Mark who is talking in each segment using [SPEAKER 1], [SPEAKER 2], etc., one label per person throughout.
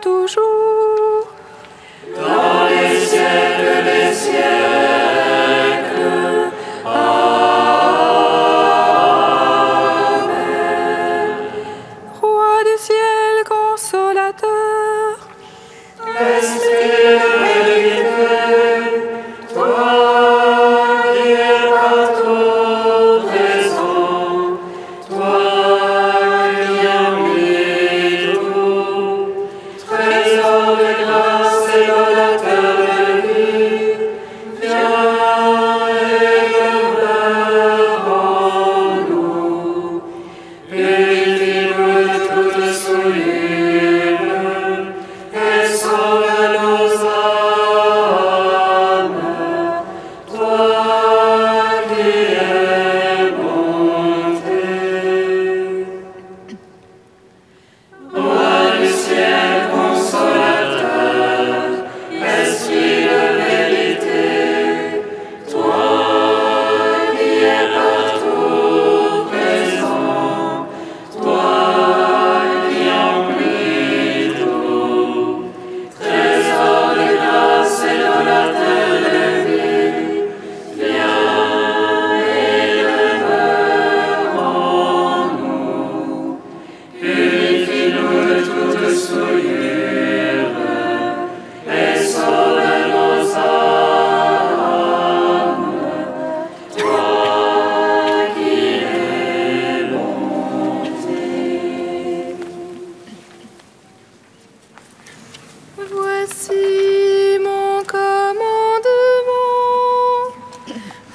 [SPEAKER 1] toujours.
[SPEAKER 2] Dans les siècles des siècles. Amen.
[SPEAKER 1] Roi du ciel consolateur,
[SPEAKER 2] L'Esprit de vérité, toi qui es partout présent, toi qui emplis tout, trésor de grâce et donateur de vie, viens et demeure en nous. Purifie-nous de toute souillure et sauve nos âmes, toi qui es bonté. Roi du ciel consolateur, Esprit de vérité, toi qui es partout présent, toi qui emplis tout, trésor de grâce et donateur de vie, viens et demeure en nous. Purifie-nous de toute souillure et sauve nos âmes, toi qui es bonté.
[SPEAKER 1] voici mon commandement.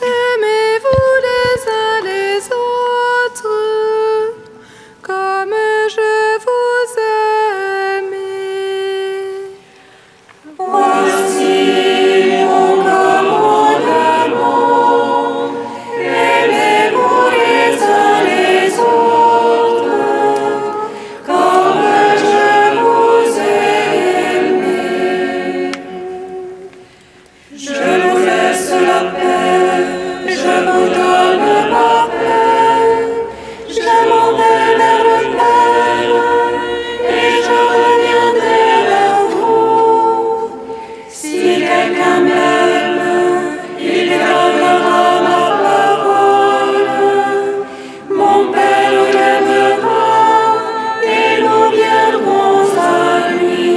[SPEAKER 1] Aimez-vous les uns les autres, comme je vous aime.
[SPEAKER 2] Voici mon commandement. Aimez-vous les uns les autres, comme je vous aime. Je vous laisse la paix, je vous donne ma paix. Je m'en vais vers le Père, et je reviendrai vers vous. Si quelqu'un m'aime, il gardera ma parole. Mon Père l'aimera, et nous viendrons à lui.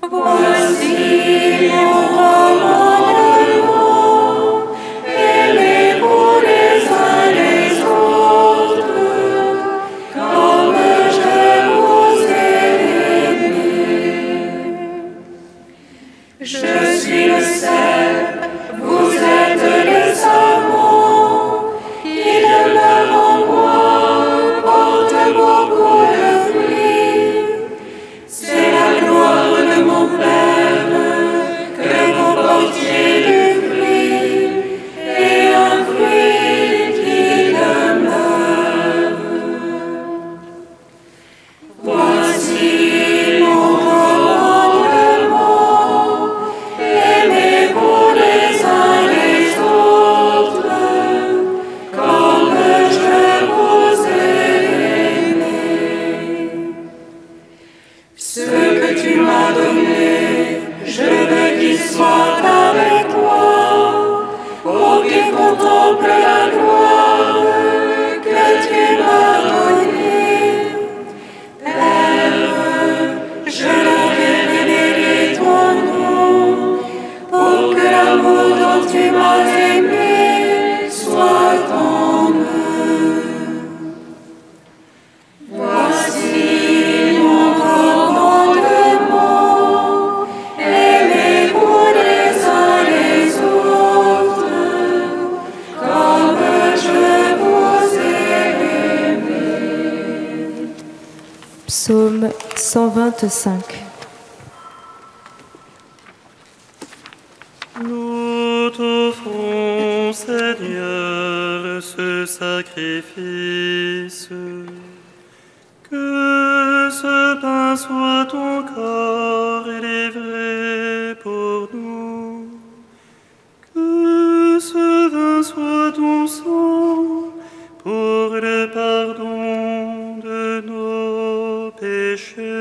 [SPEAKER 2] Voici mon commandement. Aimez-vous les uns les autres, comme je vous ai aimé. Je suis le cep, vous êtes les amants, qui demeurent en moi, portent beaucoup de fruits. C'est la gloire de mon Père que vous portiez du fruit, et un fruit qui demeure. Voici mon commandement. Aimez-vous les uns les autres, comme je vous ai aimé. Ce que tu m'as donné, je veux qu'il soit avec toi, pour qu'il contemple la gloire que tu m'as donnée. Père, je leur ai révélé ton nom, pour que l'amour dont tu m'as aimé soit en eux. Voici mon commandement. Aimez-vous les uns les autres, comme je vous ai aimé.
[SPEAKER 3] Psaume 125.
[SPEAKER 4] Nous t'offrons, Seigneur, ce sacrifice. Que ce pain soit ton corps livré pour nous. Que ce vin soit ton sang pour le pardon de nos péchés.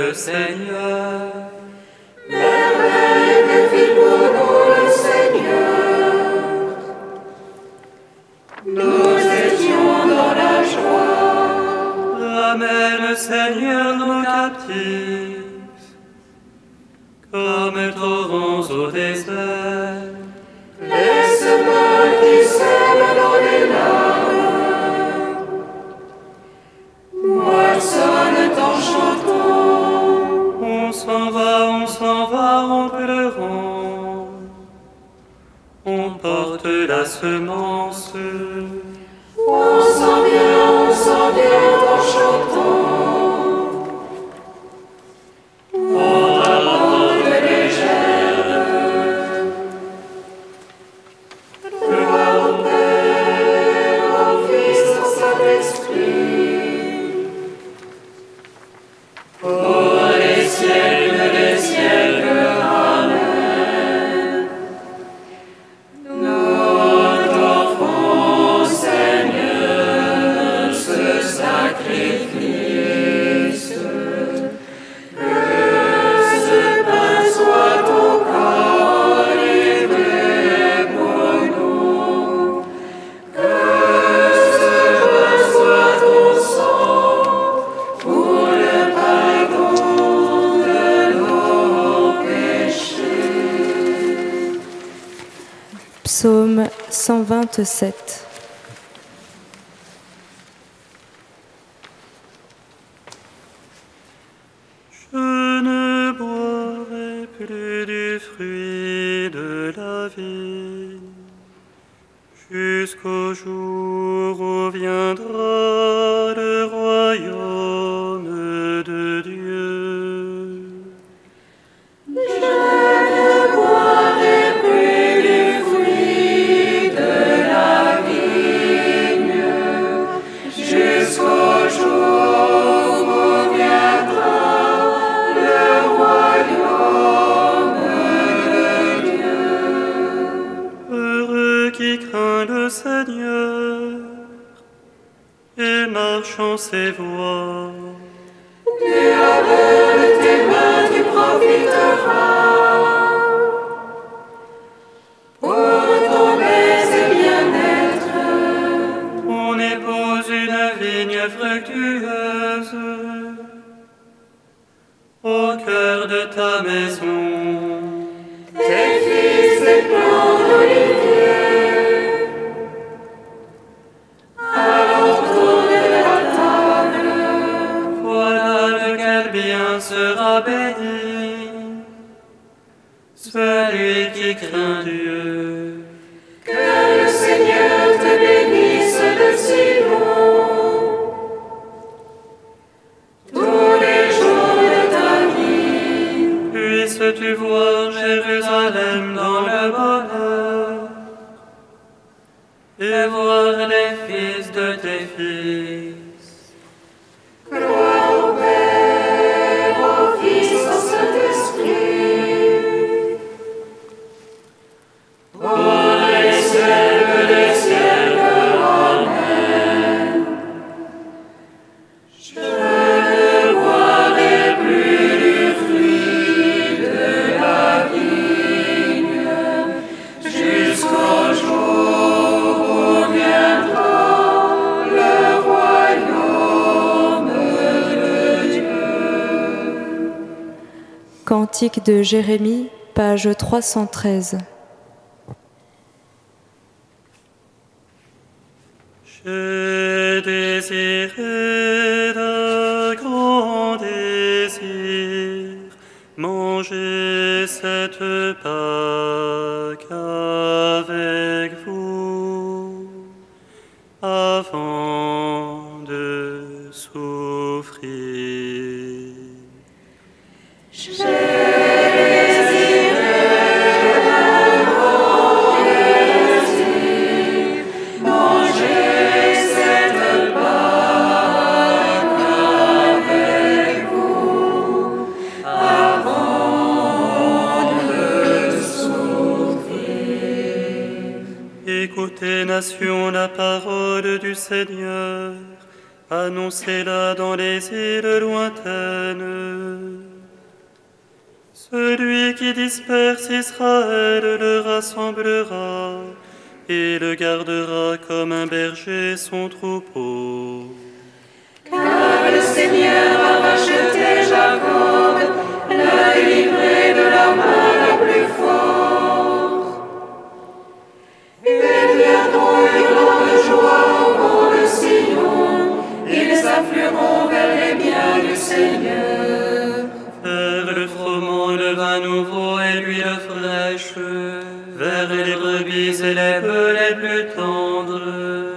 [SPEAKER 4] le Seigneur.
[SPEAKER 2] Merveille que fit pour nous le Seigneur. Nous étions dans la joie.
[SPEAKER 4] Ramène, Seigneur, nos captifs, comme torrents au désert.
[SPEAKER 2] Laisse-moi qui sème dans les larmes. Moissonne en chantant.
[SPEAKER 4] On s'en va en pleurant. On porte la semence.
[SPEAKER 2] On s'en vient en chantant. On rapporte les germes. Gloire au Père, au Fils, au Saint-Esprit. Pour les siècles des siècles. Amen. Nous t'offrons, Seigneur, ce sacrifice. Que ce pain soit ton corps livré pour nous. Que ce pain soit ton sang pour le pardon de nos péchés.
[SPEAKER 3] Psaume 127.
[SPEAKER 4] Je ne boirai plus du fruit de la vie, jusqu'au jour où viendra le royaume de Dieu.
[SPEAKER 2] Je ne boirai plus du fruit de la vigne, jusqu'au jour où viendra le royaume de Dieu.
[SPEAKER 4] Heureux qui craint le Seigneur et marche en ses voies.
[SPEAKER 2] Du labeur de tes mains tu profiteras. Pour ton aise et bien-être,
[SPEAKER 4] On épouse une vigne fructueuse au cœur de ta maison.
[SPEAKER 2] tes fils des plants d'olivier. Alentour de la table,
[SPEAKER 4] Voilà lequel bien sera béni, celui qui craint Dieu.
[SPEAKER 2] que le Seigneur te bénisse de Sion. Tous les jours de ta vie,
[SPEAKER 4] Puisses-tu voir Jérusalem dans le bonheur et voir les fils de tes fils.
[SPEAKER 2] gloire au Père, au Fils, au Saint-Esprit. Pour les siècles des siècles. Amen. Je ne boirai plus du fruit de la vigne, jusqu'au jour où viendra le royaume de Dieu.
[SPEAKER 3] Cantique de Jérémie, page 313.
[SPEAKER 4] J'ai désiré d'un grand désir manger cette Pâque avec vous avant de souffrir. Écoutez, nation, la parole du Seigneur. Annoncez-la dans les îles lointaines. Celui qui disperse Israël le rassemblera et le gardera comme un berger son troupeau.
[SPEAKER 2] Car le Seigneur a racheté Jacob, l'a délivré de la main la plus forte. Ils viendront hurlant de joie au mont de Sion, ils afflueront vers les biens du Seigneur.
[SPEAKER 4] Vers le froment, le vin nouveau et l'huile fraîche, vers les brebis et les bœufs les plus tendres.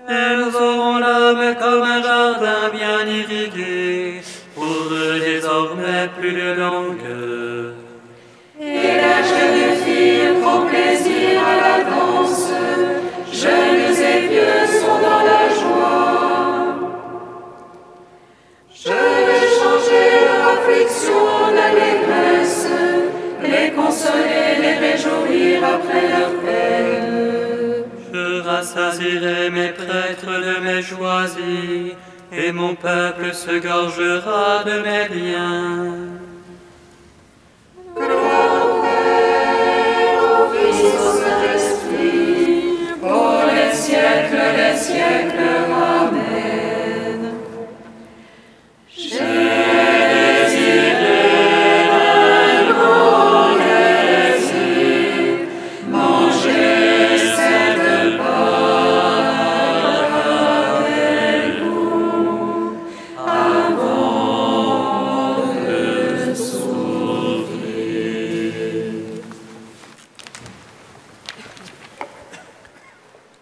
[SPEAKER 4] Elles auront l'âme comme un jardin bien irrigué, pour eux désormais plus de langueur.
[SPEAKER 2] Et la jeune fille prend plaisir à la danse, jeunes et vieux sont dans la joie. Je vais changer leur affliction en allégresse, les consoler, les réjouir après leur peine.
[SPEAKER 4] Je rassasierai mes prêtres de mes choisis, et mon peuple se gorgera de mes biens.
[SPEAKER 2] Gloire au Père, au Fils, au Saint-Esprit, pour les siècles, Amen. J'ai désiré un grand désir, manger cette Pâque avec vous, avant de s'ouvrir.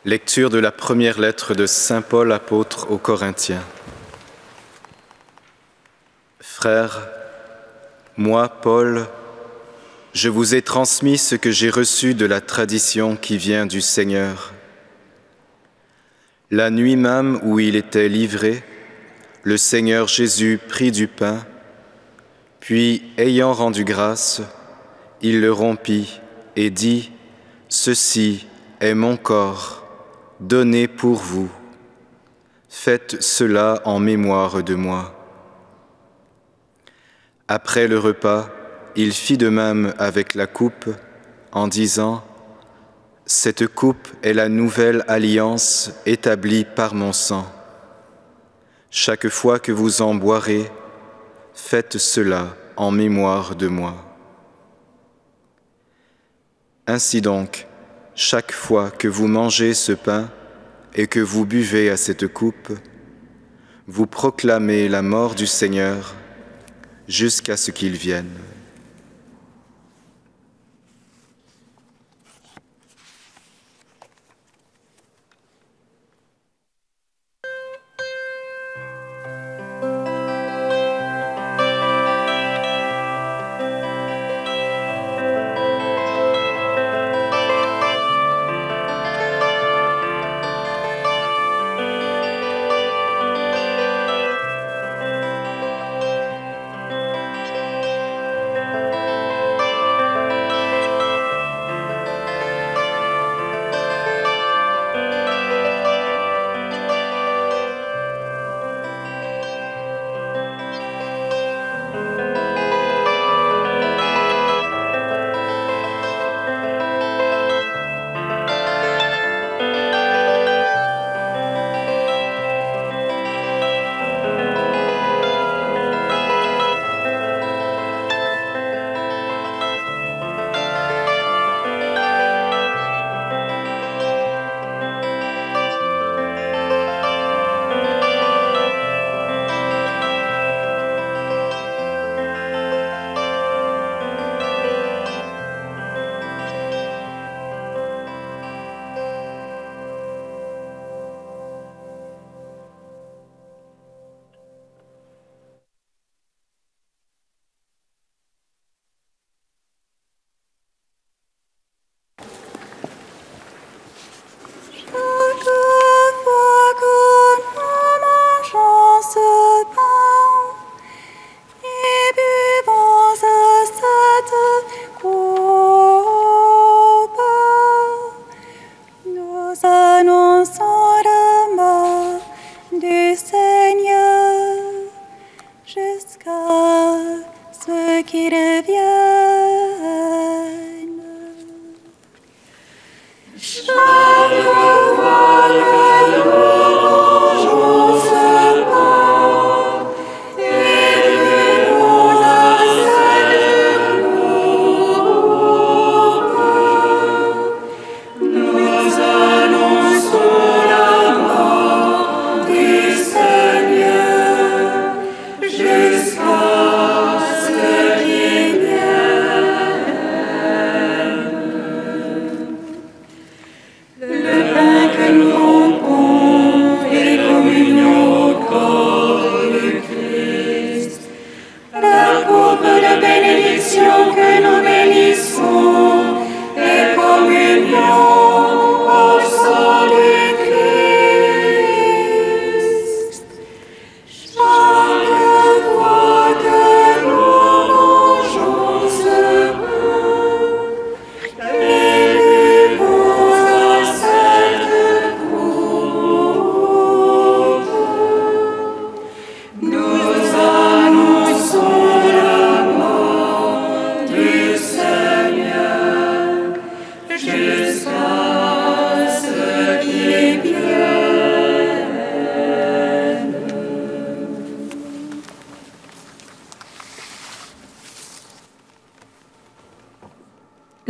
[SPEAKER 5] Lecture de la première lettre de Saint Paul apôtre aux Corinthiens. Frères, moi, Paul, je vous ai transmis ce que j'ai reçu de la tradition qui vient du Seigneur. La nuit même où il était livré, le Seigneur Jésus prit du pain, puis, ayant rendu grâce, il le rompit et dit : « Ceci est mon corps, donné pour vous. Faites cela en mémoire de moi. » Après le repas, il fit de même avec la coupe, en disant : « Cette coupe est la nouvelle alliance établie par mon sang. Chaque fois que vous en boirez, faites cela en mémoire de moi. » Ainsi donc, chaque fois que vous mangez ce pain et que vous buvez à cette coupe, vous proclamez la mort du Seigneur jusqu'à ce qu'il vienne.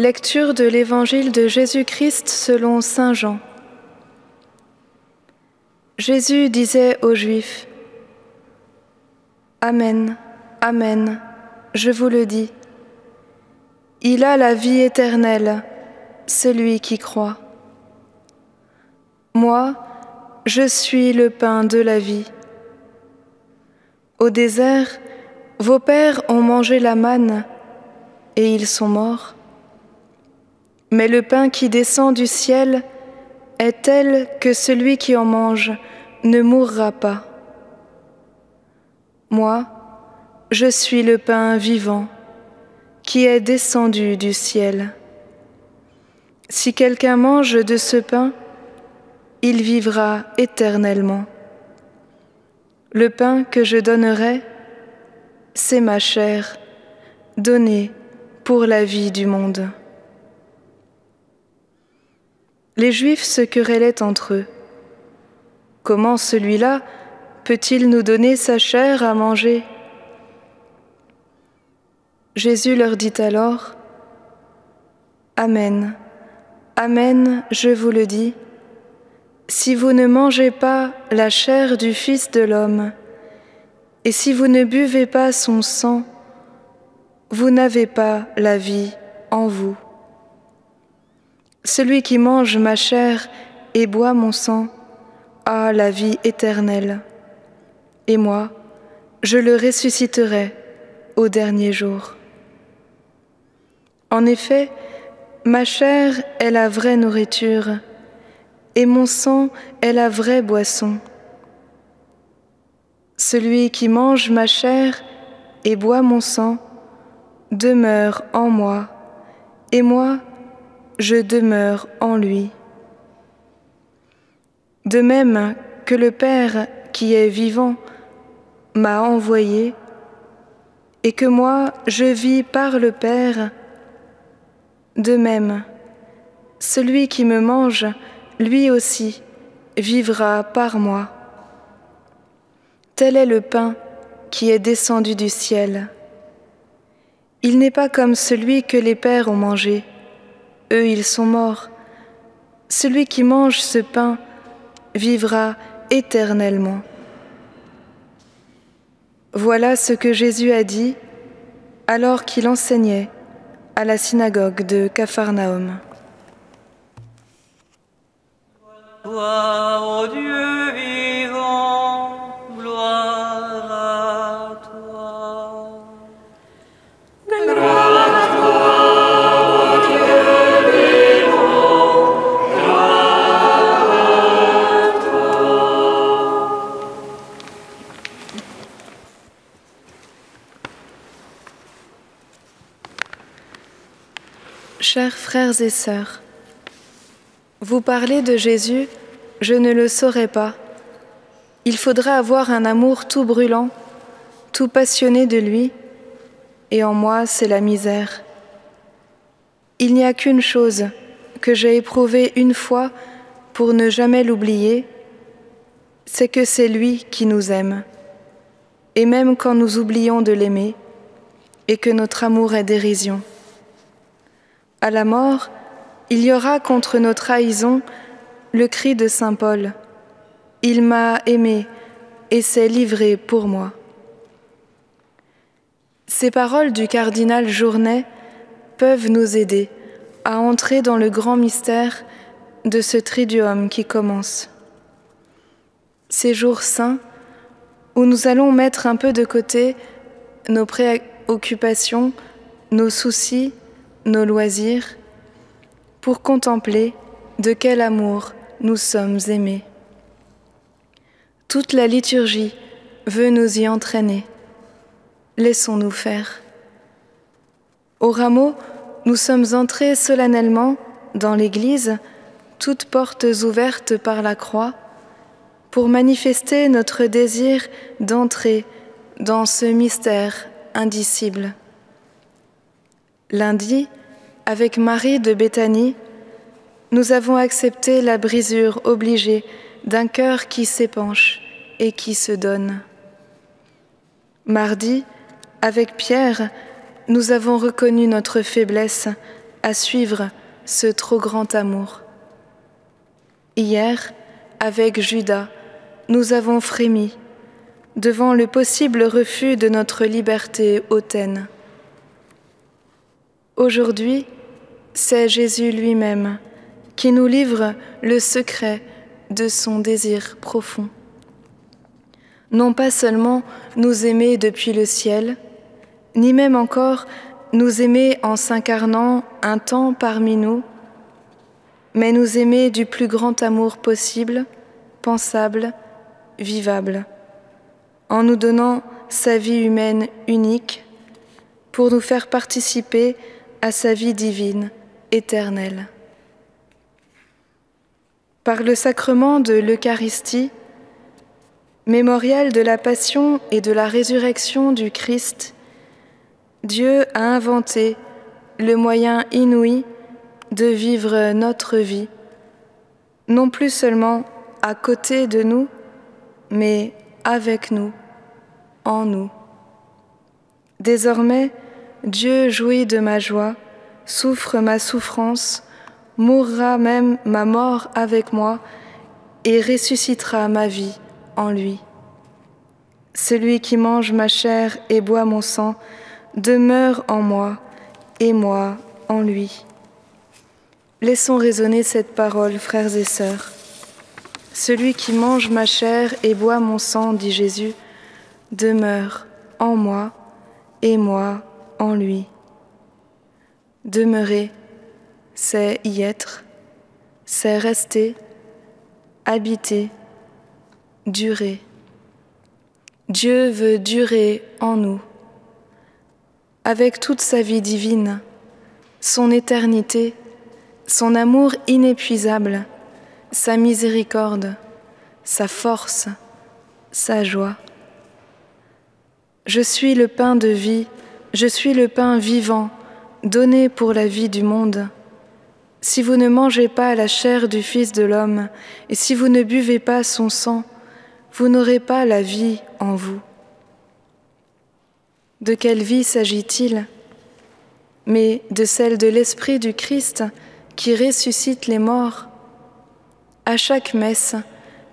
[SPEAKER 1] Lecture de l'Évangile de Jésus-Christ selon saint Jean. Jésus disait aux Juifs : Amen, Amen, je vous le dis. Il a la vie éternelle, celui qui croit. Moi, je suis le pain de la vie. Au désert, vos pères ont mangé la manne et ils sont morts. Mais le pain qui descend du ciel est tel que celui qui en mange ne mourra pas. Moi, je suis le pain vivant qui est descendu du ciel. Si quelqu'un mange de ce pain, il vivra éternellement. Le pain que je donnerai, c'est ma chair, donnée pour la vie du monde. Les Juifs se querellaient entre eux. Comment celui-là peut-il nous donner sa chair à manger ? Jésus leur dit alors : Amen, Amen, je vous le dis, si vous ne mangez pas la chair du Fils de l'homme, et si vous ne buvez pas son sang, vous n'avez pas la vie en vous. Celui qui mange ma chair et boit mon sang a la vie éternelle, et moi, je le ressusciterai au dernier jour. En effet, ma chair est la vraie nourriture, et mon sang est la vraie boisson. Celui qui mange ma chair et boit mon sang demeure en moi, et moi, je demeure en lui. De même que le Père qui est vivant m'a envoyé, et que moi je vis par le Père, de même, celui qui me mange, lui aussi, vivra par moi. Tel est le pain qui est descendu du ciel. Il n'est pas comme celui que les pères ont mangé. Eux, ils sont morts. Celui qui mange ce pain vivra éternellement. Voilà ce que Jésus a dit alors qu'il enseignait à la synagogue de Capharnaüm.
[SPEAKER 4] Gloire au Dieu vivant, gloire à toi.
[SPEAKER 2] Gloire à toi, ô Dieu vivant, gloire à toi.
[SPEAKER 1] Chers frères et sœurs, vous parlez de Jésus, je ne le saurais pas. Il faudra avoir un amour tout brûlant, tout passionné de lui, et en moi c'est la misère. Il n'y a qu'une chose que j'ai éprouvée une fois pour ne jamais l'oublier, c'est que c'est lui qui nous aime. Et même quand nous oublions de l'aimer, et que notre amour est dérision. À la mort, il y aura contre nos trahisons le cri de saint Paul : « Il m'a aimé et s'est livré pour moi ». Ces paroles du cardinal Journet peuvent nous aider à entrer dans le grand mystère de ce triduum qui commence. Ces jours saints où nous allons mettre un peu de côté nos préoccupations, nos soucis, nos loisirs, pour contempler de quel amour nous sommes aimés. Toute la liturgie veut nous y entraîner. Laissons-nous faire. Au rameau, nous sommes entrés solennellement dans l'Église, toutes portes ouvertes par la croix, pour manifester notre désir d'entrer dans ce mystère indicible. Lundi, avec Marie de Béthanie, nous avons accepté la brisure obligée d'un cœur qui s'épanche et qui se donne. Mardi, avec Pierre, nous avons reconnu notre faiblesse à suivre ce trop grand amour. Hier, avec Judas, nous avons frémi devant le possible refus de notre liberté hautaine. Aujourd'hui, c'est Jésus lui-même qui nous livre le secret de son désir profond. Non pas seulement nous aimer depuis le ciel, ni même encore nous aimer en s'incarnant un temps parmi nous, mais nous aimer du plus grand amour possible, pensable, vivable, en nous donnant sa vie humaine unique pour nous faire participer à sa vie divine, éternelle. Par le sacrement de l'Eucharistie, mémorial de la passion et de la résurrection du Christ, Dieu a inventé le moyen inouï de vivre notre vie, non plus seulement à côté de nous, mais avec nous, en nous. Désormais, Dieu jouit de ma joie, souffre ma souffrance, mourra même ma mort avec moi et ressuscitera ma vie en lui. Celui qui mange ma chair et boit mon sang demeure en moi et moi en lui. Laissons résonner cette parole, frères et sœurs. Celui qui mange ma chair et boit mon sang, dit Jésus, demeure en moi et moi en lui. Demeurer, c'est y être, c'est rester, habiter, durer. Dieu veut durer en nous. Avec toute sa vie divine, son éternité, son amour inépuisable, sa miséricorde, sa force, sa joie. Je suis le pain de vie, je suis le pain vivant, donné pour la vie du monde. Si vous ne mangez pas la chair du Fils de l'homme, et si vous ne buvez pas son sang, vous n'aurez pas la vie en vous. De quelle vie s'agit-il? Mais de celle de l'Esprit du Christ qui ressuscite les morts. À chaque messe,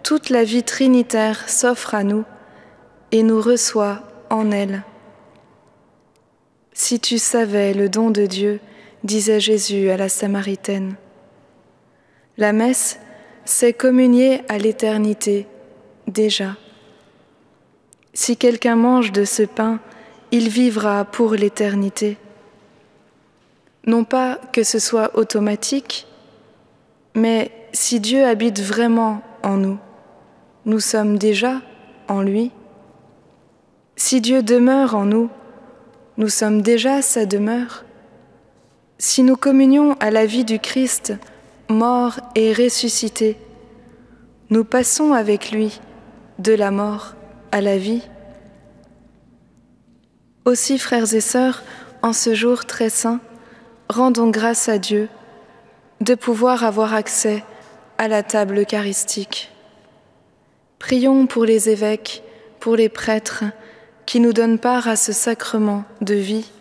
[SPEAKER 1] toute la vie trinitaire s'offre à nous et nous reçoit en elle. Si tu savais le don de Dieu, disait Jésus à la Samaritaine. La messe, c'est communier à l'éternité, déjà. Si quelqu'un mange de ce pain, il vivra pour l'éternité. Non pas que ce soit automatique, mais si Dieu habite vraiment en nous, nous sommes déjà en lui. Si Dieu demeure en nous, nous sommes déjà sa demeure. Si nous communions à la vie du Christ, mort et ressuscité, nous passons avec lui de la mort à la vie. Aussi, frères et sœurs, en ce jour très saint, rendons grâce à Dieu de pouvoir avoir accès à la table eucharistique. Prions pour les évêques, pour les prêtres qui nous donnent part à ce sacrement de vie.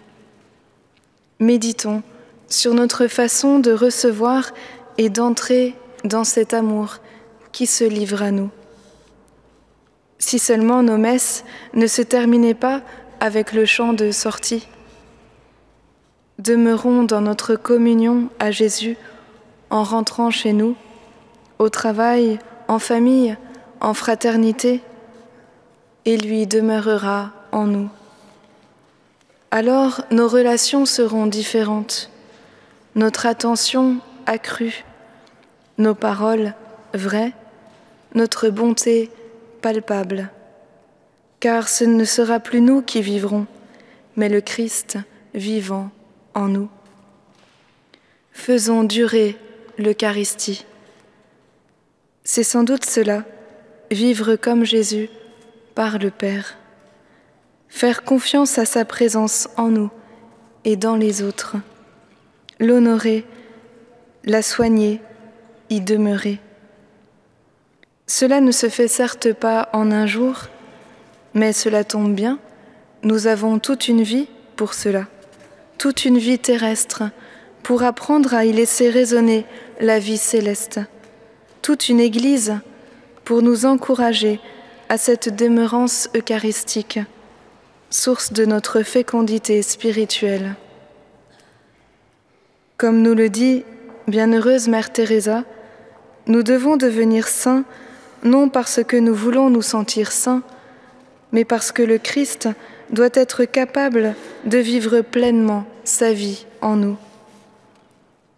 [SPEAKER 1] Méditons sur notre façon de recevoir et d'entrer dans cet amour qui se livre à nous. Si seulement nos messes ne se terminaient pas avec le chant de sortie. Demeurons dans notre communion à Jésus en rentrant chez nous, au travail, en famille, en fraternité, et lui demeurera en nous. Alors nos relations seront différentes, notre attention accrue, nos paroles vraies, notre bonté palpable. Car ce ne sera plus nous qui vivrons, mais le Christ vivant en nous. Faisons durer l'Eucharistie. C'est sans doute cela, vivre comme Jésus, par le Père. Faire confiance à sa présence en nous et dans les autres. L'honorer, la soigner, y demeurer. Cela ne se fait certes pas en un jour, mais cela tombe bien, nous avons toute une vie pour cela, toute une vie terrestre pour apprendre à y laisser résonner la vie céleste. Toute une Église pour nous encourager à cette demeurance eucharistique, source de notre fécondité spirituelle. Comme nous le dit bienheureuse Mère Teresa, nous devons devenir saints non parce que nous voulons nous sentir saints, mais parce que le Christ doit être capable de vivre pleinement sa vie en nous.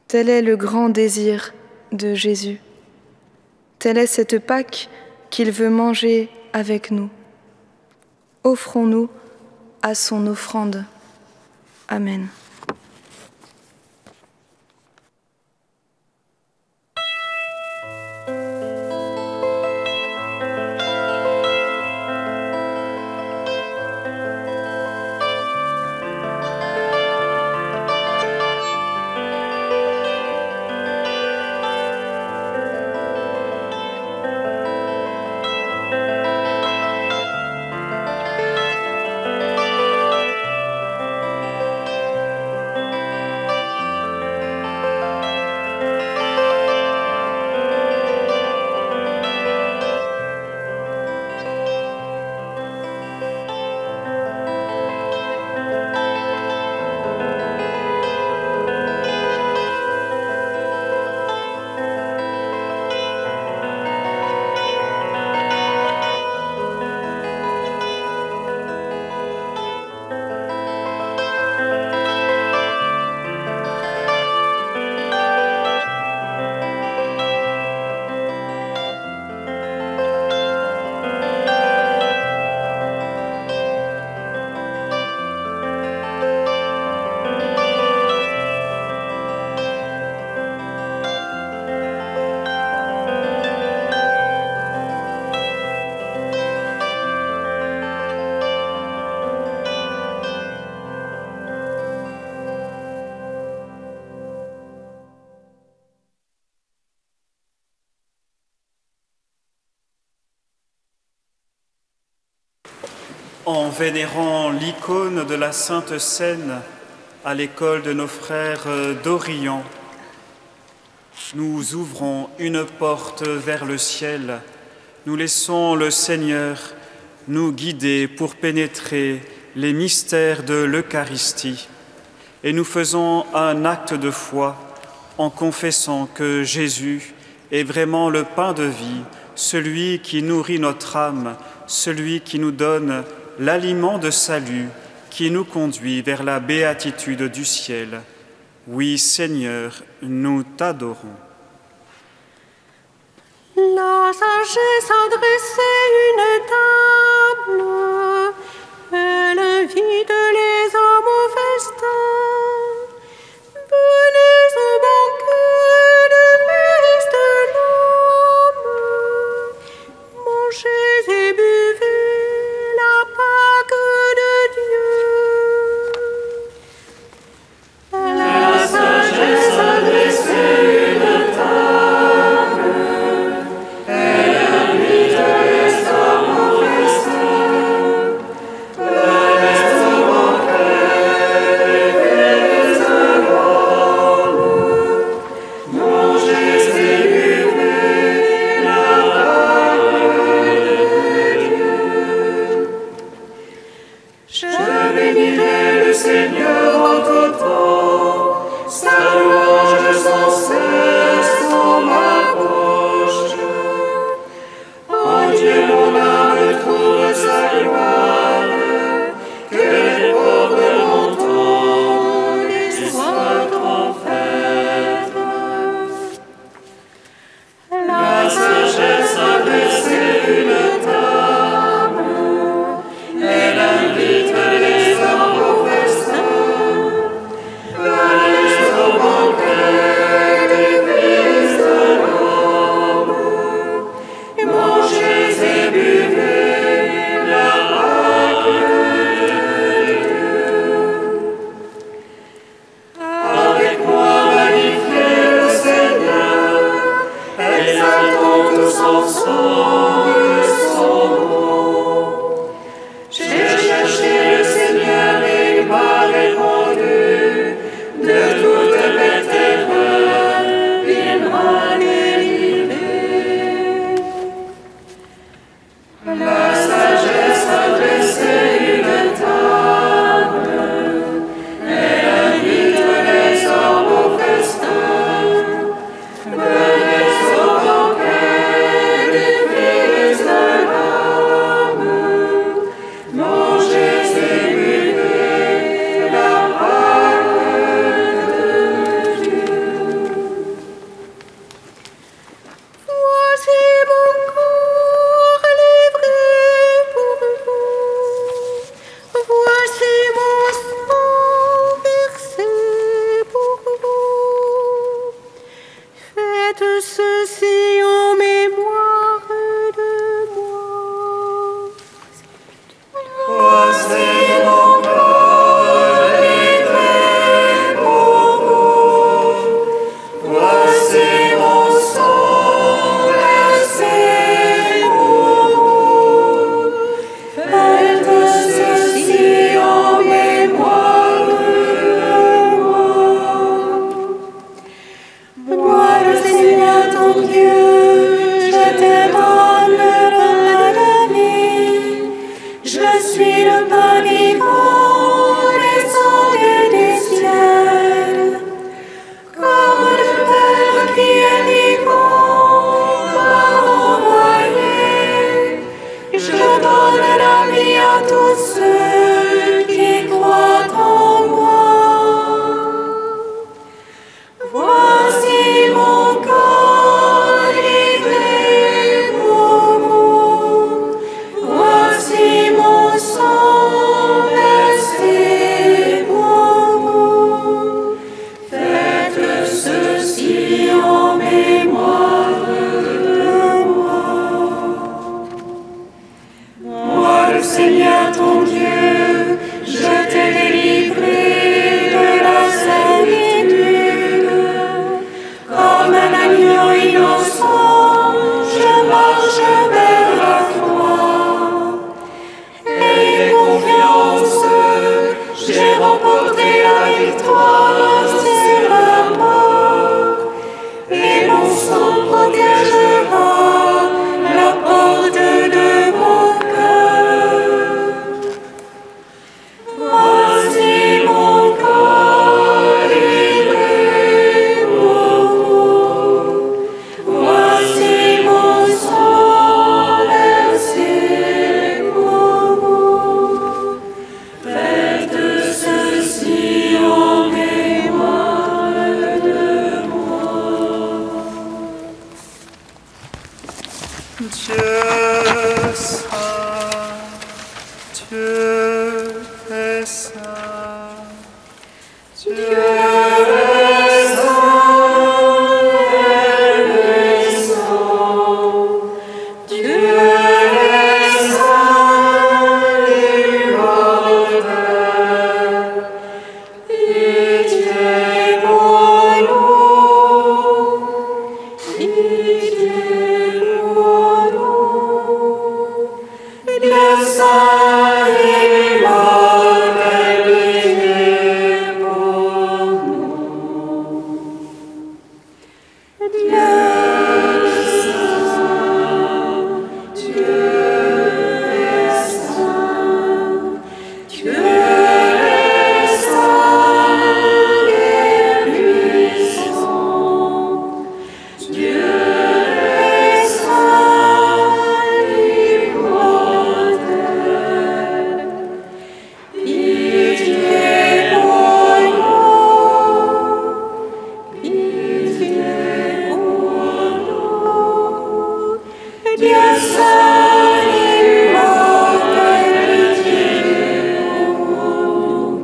[SPEAKER 1] Tel est le grand désir de Jésus. Telle est cette Pâque qu'il veut manger avec nous. Offrons-nous à son offrande. Amen.
[SPEAKER 6] En vénérant l'icône de la Sainte Seine à l'école de nos frères d'Orient, nous ouvrons une porte vers le ciel. Nous laissons le Seigneur nous guider pour pénétrer les mystères de l'Eucharistie. Et nous faisons un acte de foi en confessant que Jésus est vraiment le pain de vie, celui qui nourrit notre âme, celui qui nous donne l'aliment de salut, qui nous conduit vers la béatitude du ciel. Oui, Seigneur, nous t'adorons.
[SPEAKER 2] La sagesse a dressé une table, elle invite les hommes au festin. Venez au banquet du Fils de l'homme, mangez et buvez la Pâque de Dieu. La sagesse a dressé une table, elle invite les hommes au festin. ceux qui croient en moi. Voici mon corps livré pour vous. Voici mon sang versé pour vous. Faites ceci en mémoire de moi. Moi, le Seigneur ton Dieu, je t'ai délivré de la servitude. Comme un agneau innocent, je marche vers la croix. Et confiance, j'ai remporté la victoire sur la mort. Et mon sang protégera la porte de mon cœur. Voici mon corps livré pour vous. Voici mon sang versé pour vous. Faites ceci en mémoire de moi.
[SPEAKER 6] Dieu saint, Dieu est saint, Dieu est saint, Dieu est saint, immortel, pitié pour nous, pitié pour nous, Dieu saint, immortel, pitié pour nous, Dieu saint, Dieu est saint, Dieu est saint et puissant, Dieu est saint, immortel, pitié pour nous, pitié pour nous, Dieu saint, immortel, pitié pour nous,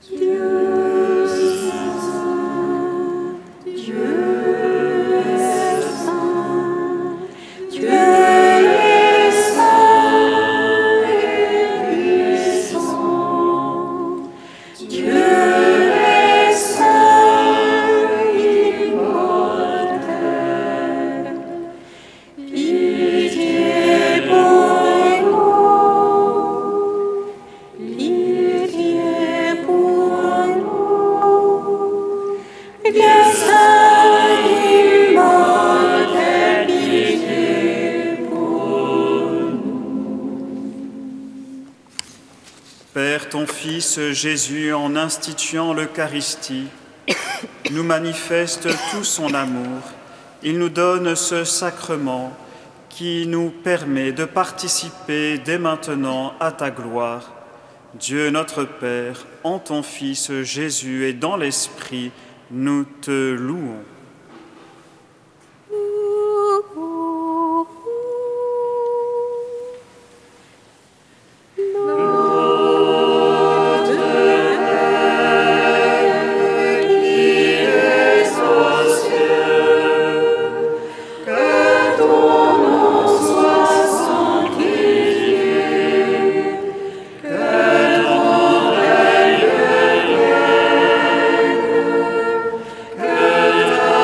[SPEAKER 6] Dieu saint, Dieu est saint, Dieu est saint et puissant, Dieu est saint, immortel, pitié pour nous, pitié pour nous, Dieu saint, immortel, pitié pour nous. Père, ton Fils Jésus, en instituant l'Eucharistie, nous manifeste tout son amour. Il nous donne ce sacrement qui nous permet de participer dès maintenant à ta gloire. Dieu notre Père, en ton Fils Jésus et dans l'Esprit, nous te louons.
[SPEAKER 2] Que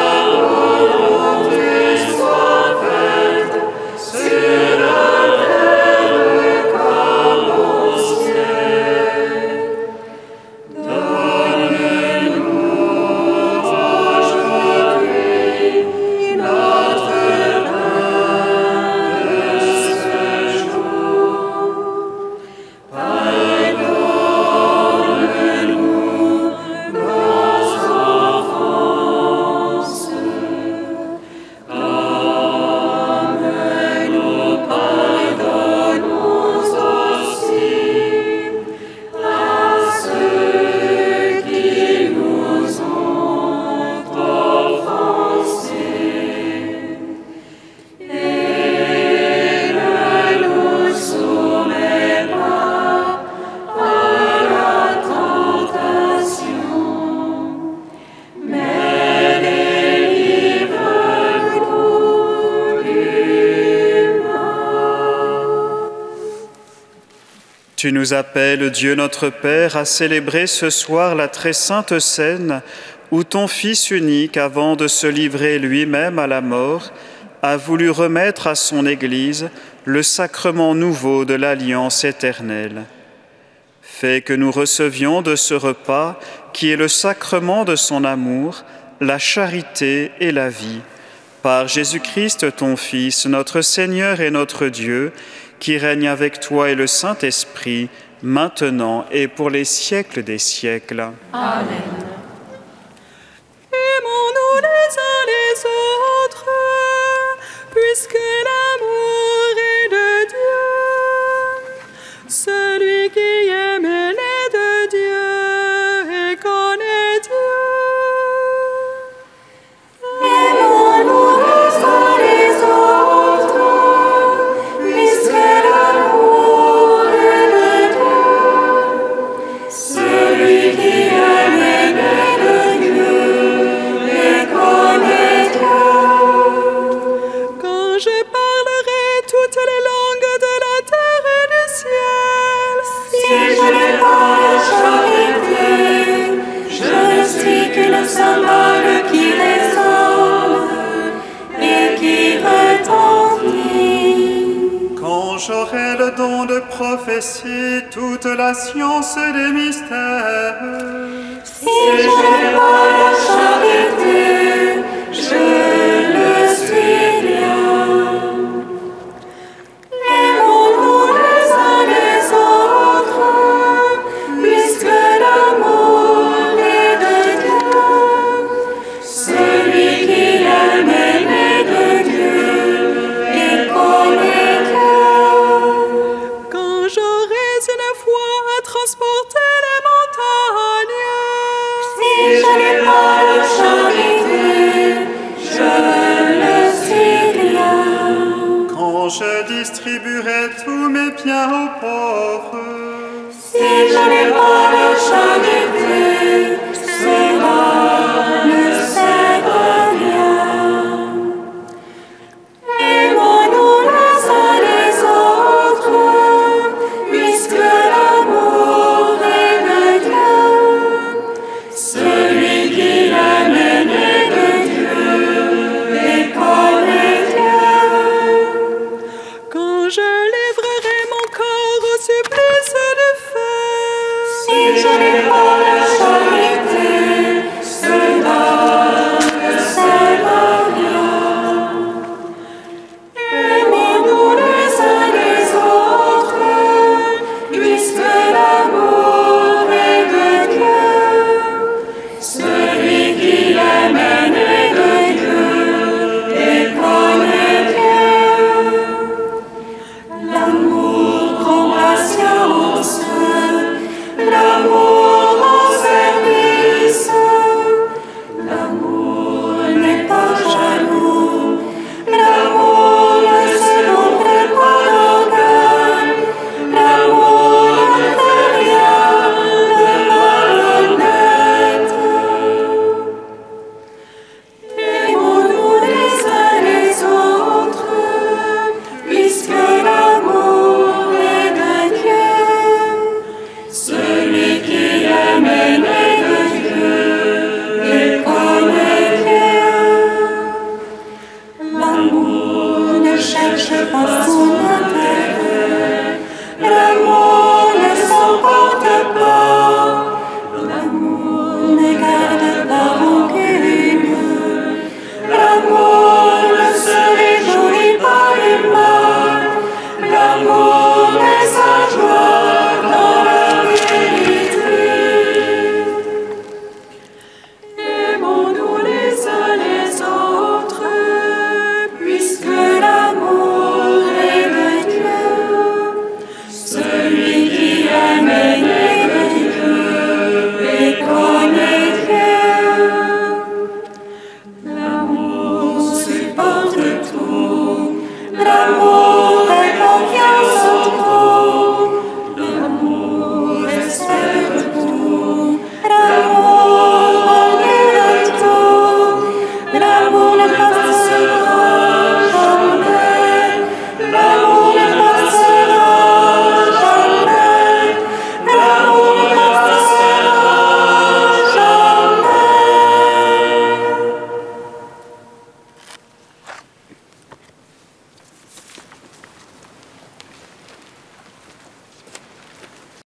[SPEAKER 6] Tu nous appelles, Dieu notre Père, à célébrer ce soir la très sainte scène où ton Fils unique, avant de se livrer lui-même à la mort, a voulu remettre à son Église le sacrement nouveau de l'alliance éternelle. Fais que nous recevions de ce repas, qui est le sacrement de son amour, la charité et la vie, par Jésus-Christ, ton Fils, notre Seigneur et notre Dieu, qui règne avec toi et le Saint-Esprit, maintenant et pour les siècles des siècles.
[SPEAKER 2] Amen.
[SPEAKER 7] Aimons-nous les uns les autres, puisque l'amour est de Dieu. Celui qui aime est de Dieu et connaît Dieu.
[SPEAKER 2] Aimons-nous les uns les autres, puisque l'amour est de Dieu. Celui qui aime est de Dieu et connaît Dieu.
[SPEAKER 7] Quand je parlerai toutes les langues de la terre et du ciel,
[SPEAKER 2] Si je n'ai pas la charité, je ne suis que le cymbale qui résonne et qui retentit.
[SPEAKER 6] Quand j'aurai le don de prophétie, toute la science des mystères,
[SPEAKER 2] Si je n'ai pas la charité, je ne suis rien. Aimons-nous les uns les autres, puisque l'amour est de Dieu. Celui qui aime est né de Dieu et connaît Dieu.
[SPEAKER 7] quand j'aurai une foi à transporter les montagnes,
[SPEAKER 2] Si je n'ai pas la charité, je ne suis rien.
[SPEAKER 6] quand je distribuerai tous mes biens aux pauvres,
[SPEAKER 2] Si je n'ai pas la charité, je